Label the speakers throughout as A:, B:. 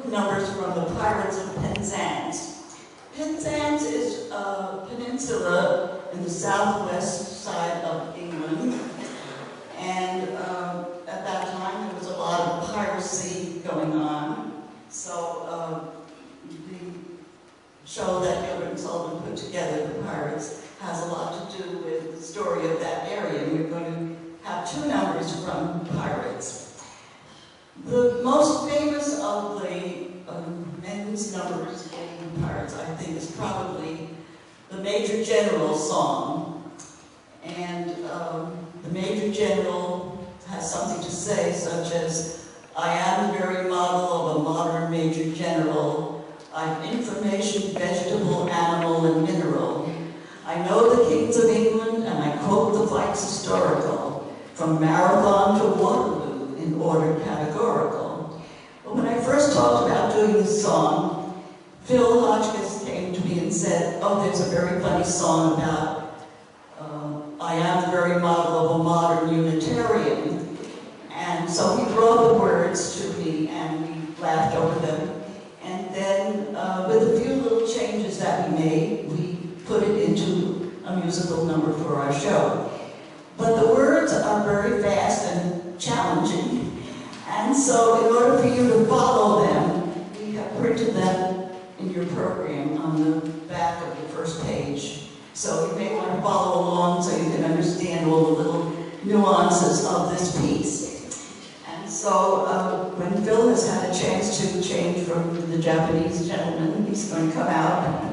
A: numbers from the Pirates of Penzance. Penzance is a peninsula in the southwest side of England, and at that time there was a lot of piracy going on. So the show that Gilbert and Sullivan put together, The Pirates, has a lot to do with the story of that area. And we're going to have two numbers from Pirates. The most famous of the men's numbers in Pirates, I think, is probably the Major General song. And the Major General has something to say, such as, I am the very model of a modern Major General. I'm information, vegetable, animal, and mineral. I know the kings of England, and I quote the fights historical, from Marathon to Waterloo, in order categorical. But when I first talked about doing this song, Phil Hotchkiss came to me and said, oh, there's a very funny song about I am the very model of a modern Unitarian. And so he brought the words to me, and we laughed over them. And then, with a few little changes that we made, we put it into a musical number for our show. But the words are very fast and challenging, and so in order for you to follow them, we have printed them in your program on the back of the first page. So you may want to follow along so you can understand all the little nuances of this piece. And so when Phil has had a chance to change from the Japanese gentleman, he's going to come out.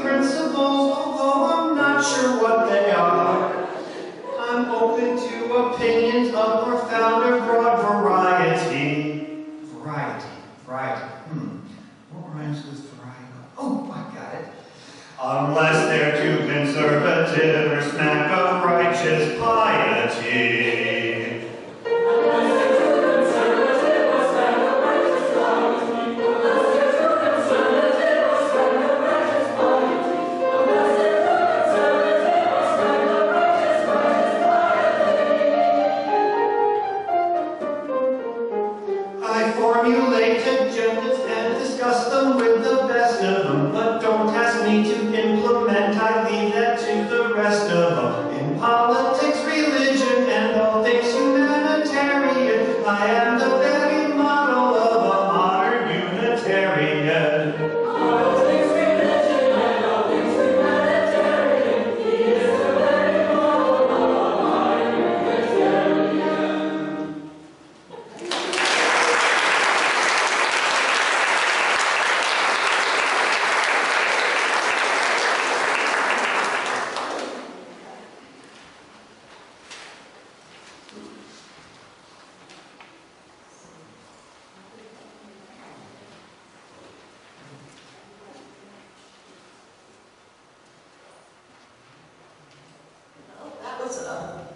B: Principles, although I'm not sure what they are. righteous piety.
C: I formulate agendas and discuss them with the best of them, but don't ask me to implement, I leave that to the rest of them. In politics, religion, and all things humanitarian, I am the very model of a modern Unitarian. Politics, religion, and all things humanitarian, he is the very model of a modern Unitarian.
A: That was a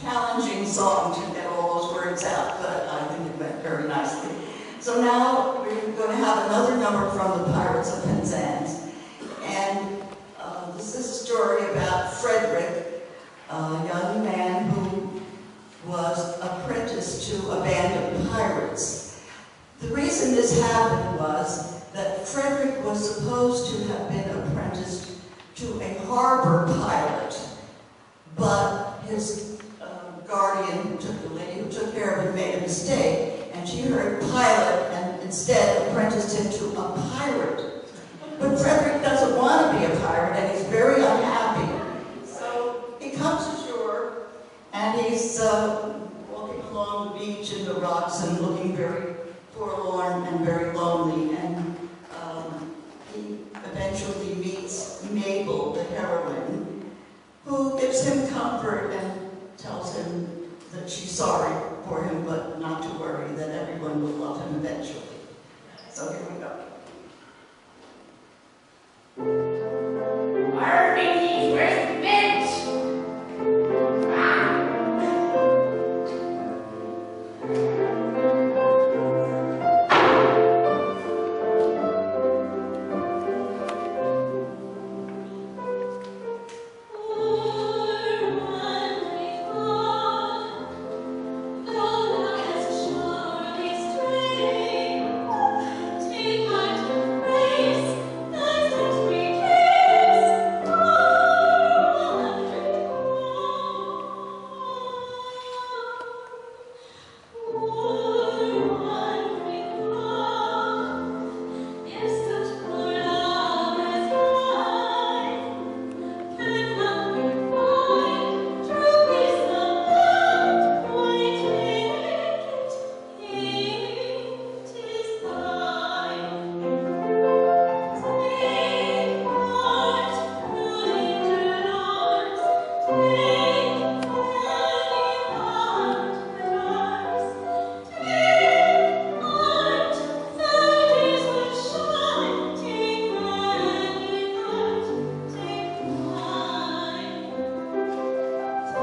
A: challenging song to get all those words out, but I think it went very nicely. So now we're going to have another number from the Pirates of Penzance. And this is a story about Frederick, a young man who was apprenticed to a band of pirates. The reason this happened was that Frederick was supposed to have been apprenticed to a harbor pilot, but his guardian, the lady who took care of him, made a mistake, and she heard pilot and instead apprenticed him to a pirate. But Frederick doesn't want to be a pirate, and he's very unhappy. So he comes ashore, and he's walking along the beach in the rocks and looking very forlorn and very lonely, and he eventually meets Mabel, the heroine, who gives him comfort and tells him that she's sorry for him, but not to worry, that everyone will love him eventually. So here we go.